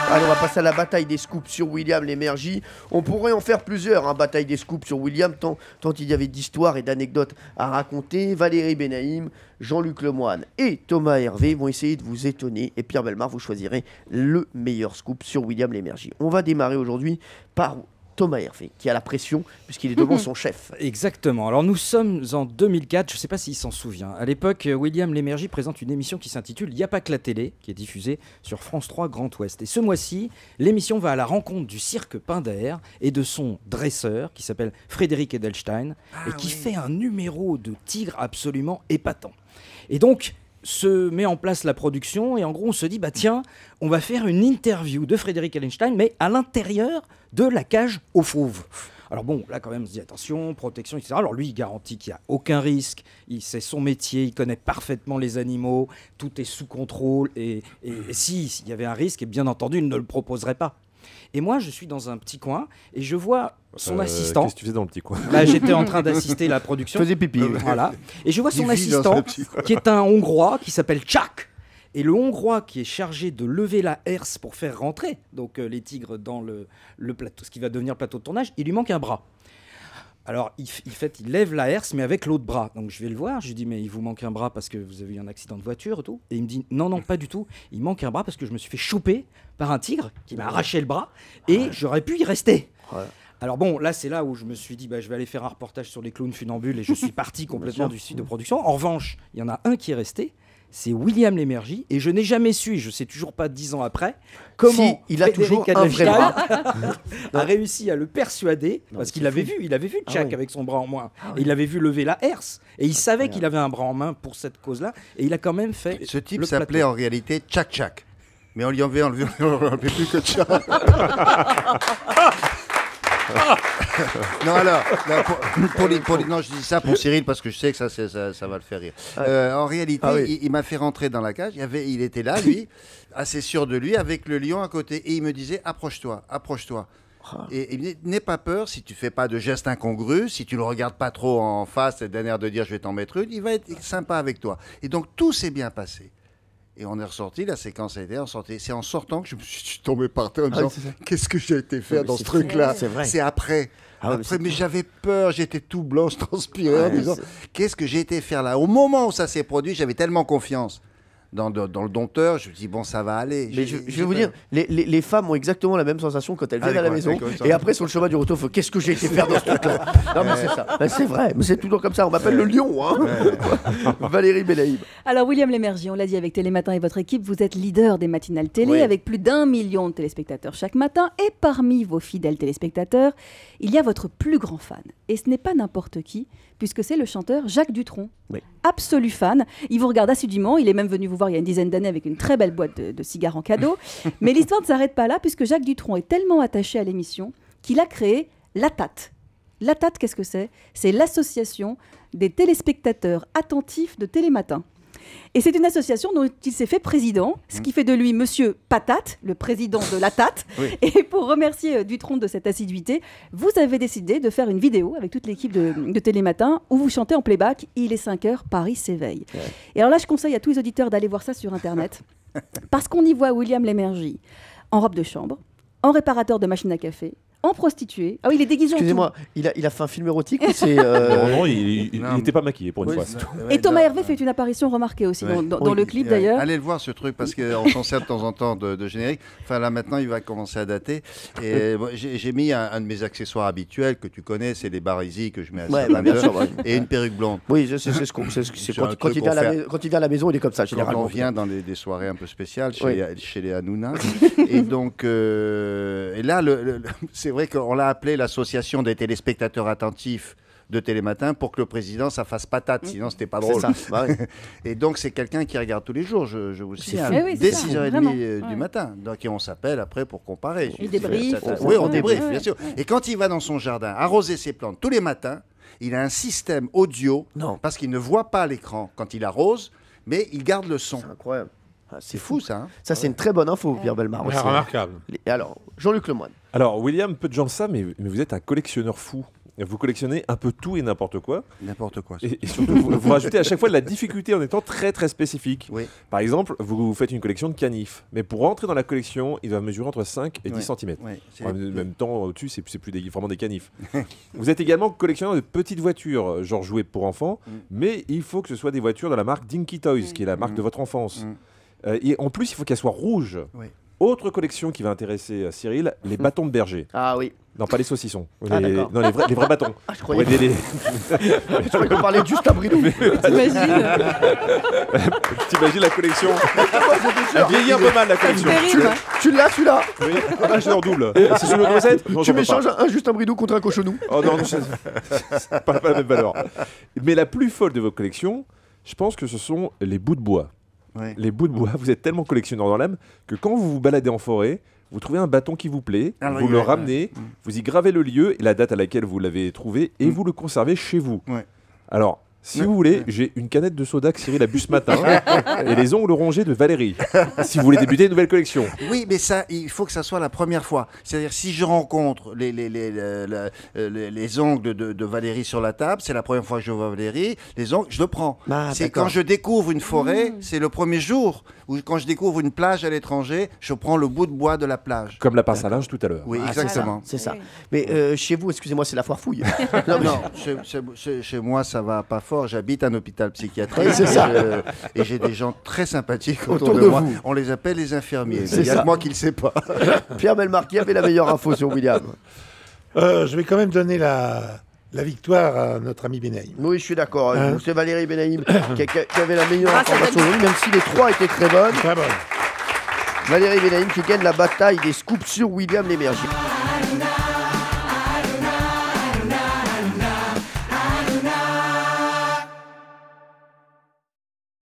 Allez, on va passer à la bataille des scoops sur William Lémergie. On pourrait en faire plusieurs, hein, bataille des scoops sur William, tant il y avait d'histoires et d'anecdotes à raconter. Valérie Benaïm, Jean-Luc Lemoyne et Thomas Hervé vont essayer de vous étonner. Et Pierre Bellemare, vous choisirez le meilleur scoop sur William Lémergie. On va démarrer aujourd'hui par Thomas Hervé, qui a la pression puisqu'il est devant son chef. Exactement. Alors nous sommes en 2004, je ne sais pas s'il s'en souvient. À l'époque, William Lémergie présente une émission qui s'intitule « Y a pas que la télé », qui est diffusée sur France 3 Grand Ouest. Et ce mois-ci, l'émission va à la rencontre du cirque Pinder et de son dresseur, qui s'appelle Frédéric Edelstein, et qui fait un numéro de tigre absolument épatant. Et donc, se met en place la production et en gros on se dit bah tiens, on va faire une interview de Frédéric Edelstein mais à l'intérieur de la cage aux fauves. Alors bon, là quand même on se dit attention, protection, etc. Alors lui il garantit qu'il n'y a aucun risque, c'est son métier, il connaît parfaitement les animaux, tout est sous contrôle et s'il y avait un risque, et bien entendu il ne le proposerait pas. Et moi, je suis dans un petit coin et je vois son assistant. Qu'est-ce que tu faisais dans le petit coin? Là, j'étais en train d'assister la production. Faisais pipi. Voilà. Et je vois son assistant, qui est un Hongrois, qui s'appelle Tchak. Et le Hongrois qui est chargé de lever la herse pour faire rentrer donc les tigres dans le plateau, ce qui va devenir le plateau de tournage, il lui manque un bras. Alors, il lève la herse, mais avec l'autre bras. Donc, je vais le voir. Je lui dis, mais il vous manque un bras parce que vous avez eu un accident de voiture et tout. Et il me dit, non, pas du tout. Il manque un bras parce que je me suis fait choper par un tigre qui m'a arraché le bras et j'aurais pu y rester. Ouais. Alors bon, là, c'est là où je me suis dit, bah, je vais aller faire un reportage sur les clowns funambules et je suis parti complètement du site de production. En revanche, il y en a un qui est resté. C'est William Lémergie et je n'ai jamais su, et je ne sais toujours pas 10 ans après, comment si, il a toujours un vrai bras. a réussi à le persuader, parce qu'il avait vu Tchak avec son bras en moins, et il avait vu lever la herse, et il savait qu'il avait un bras en main pour cette cause-là, et il a quand même fait. Ce type s'appelait en réalité Tchak Tchak, mais on lui avait enlevé plus que Tchak. Non, alors, là, non, je dis ça pour Cyril parce que je sais que ça va le faire rire. En réalité, il m'a fait rentrer dans la cage. Il était là, lui, assez sûr de lui, avec le lion à côté. Et il me disait, approche-toi. Et il me dit, n'aie pas peur, si tu fais pas de gestes incongrus, si tu le regardes pas trop en face, et d'un air de dire, je vais t'en mettre une, il va être sympa avec toi. Et donc, tout s'est bien passé. Et on est ressorti, la séquence a été ressortie. C'est en sortant que je suis tombé par terre en me disant qu'est-ce que j'ai été faire dans ce truc-là. C'est après. Mais j'avais peur, j'étais tout blanc, je transpirais en disant qu'est-ce que j'ai été faire là. Au moment où ça s'est produit, j'avais tellement confiance dans le dompteur, je me dis bon, ça va aller. Mais je vais vous dire, les femmes ont exactement la même sensation quand elles viennent à la maison et après sur le chemin du retour, faut qu'est-ce que j'ai été faire dans ce truc-là. Non mais c'est ça, c'est vrai, mais c'est toujours comme ça. On m'appelle le lion, hein. Valérie Benaïm. Alors William Lémergie, on l'a dit avec Télématin et votre équipe, vous êtes leader des matinales télé avec plus d'1 million de téléspectateurs chaque matin. Et parmi vos fidèles téléspectateurs, il y a votre plus grand fan. Et ce n'est pas n'importe qui, puisque c'est le chanteur Jacques Dutronc. Oui. Absolu fan. Il vous regarde assidûment. Il est même venu vous voir il y a une dizaine d'années avec une très belle boîte de cigares en cadeau. Mais l'histoire ne s'arrête pas là, puisque Jacques Dutronc est tellement attaché à l'émission qu'il a créé l'ATAT. L'ATAT, qu'est-ce que c'est? C'est l'association des téléspectateurs attentifs de Télématin. Et c'est une association dont il s'est fait président, ce qui fait de lui Monsieur Patate, le président de l'ATAT. Oui. Et pour remercier Dutronc de cette assiduité, vous avez décidé de faire une vidéo avec toute l'équipe de Télématin où vous chantez en playback « Il est 5h, Paris s'éveille ». Et alors là, je conseille à tous les auditeurs d'aller voir ça sur Internet, parce qu'on y voit William Lémergie en robe de chambre, en réparateur de machine à café, en prostituée. Ah oui, il est déguisé en tout. Excusez-moi, il a fait un film érotique ou c'est Non, il n'était pas maquillé pour une fois. Et Thomas Hervé fait une apparition remarquée aussi dans le clip d'ailleurs. Allez le voir ce truc parce qu'on s'en sert de temps en temps de générique. Enfin là maintenant il va commencer à dater. Et j'ai mis un de mes accessoires habituels que tu connais, c'est les barésies que je mets à bien sûr, et une perruque blonde. Oui, c'est quand il vient à la maison, il est comme ça généralement. Quand on vient dans des soirées un peu spéciales chez les Hanouna. Et donc et là c'est vrai qu'on l'a appelé l'association des téléspectateurs attentifs de Télématin pour que le président ça fasse patate, sinon c'était pas drôle. Et donc c'est quelqu'un qui regarde tous les jours, je vous signale, dès 6h30 du matin. Donc et on s'appelle après pour comparer. Il débriefe. Oui, on débriefe, bien sûr. Et quand il va dans son jardin arroser ses plantes tous les matins, il a un système audio parce qu'il ne voit pas l'écran quand il arrose, mais il garde le son. C'est incroyable. C'est fou ça. Hein, ça c'est une très bonne info, Pierre Bellemare. Remarquable. Alors, Jean-Luc Lemoyne. Alors, William, peu de gens le savent, mais vous êtes un collectionneur fou. vous collectionnez un peu tout et n'importe quoi. N'importe quoi. Et surtout, vous rajoutez à chaque fois de la difficulté en étant très très spécifique. Oui. Par exemple, vous faites une collection de canifs. Mais pour rentrer dans la collection, il va mesurer entre 5 et 10 cm. En même temps, au-dessus, c'est plus vraiment des canifs. Vous êtes également collectionneur de petites voitures, genre jouets pour enfants. Mais il faut que ce soit des voitures de la marque Dinky Toys, qui est la marque de votre enfance. Et en plus, il faut qu'elles soient rouges. Autre collection qui va intéresser Cyril, les bâtons de berger. Ah oui. Non, pas les saucissons. Ah, les vrais bâtons. Ah, je croyais Je croyais qu'on parlait de Justin Bridou. T'imagines la collection. Elle vieillit un peu mal, la collection. Tu l'as, celui-là? Oui. Ah, je l'ai en double. C'est sur le recette. Tu m'échanges un Justin Bridou contre un cochonou? Oh non, c'est pas la même valeur. Mais la plus folle de vos collections, je pense que ce sont les bouts de bois. Les bouts de bois, vous êtes tellement collectionneur dans l'âme que quand vous vous baladez en forêt, vous trouvez un bâton qui vous plaît, vous le ramenez, vous y gravez le lieu et la date à laquelle vous l'avez trouvé et vous le conservez chez vous. Alors, si vous voulez, j'ai une canette de soda que Cyril a bu ce matin et les ongles rongés de Valérie. Si vous voulez débuter une nouvelle collection. Oui, mais ça, il faut que ça soit la première fois. C'est-à-dire, si je rencontre les ongles de Valérie sur la table, c'est la première fois que je vois Valérie, les ongles, je le prends. C'est quand je découvre une forêt, c'est le premier jour. Ou quand je découvre une plage à l'étranger, je prends le bout de bois de la plage. Comme la pince à linge tout à l'heure. Oui, exactement. C'est ça. Mais chez vous, excusez-moi, c'est la foire fouille. Non, chez moi, ça va pas fort. J'habite un hôpital psychiatrique. Oui, c'est ça. Et j'ai des gens très sympathiques autour de moi. vous. On les appelle les infirmiers. C'est Il y a ça. que moi qui le sais pas. Pierre Belmarquis avait la meilleure info sur William. Je vais quand même donner la victoire à notre ami Benaïm. Oui, je suis d'accord. C'est Valérie Benaïm qui avait la meilleure information, même si les trois étaient très bonnes. Très bonne. Valérie Benaïm qui gagne la bataille des scoops sur William Lémergie.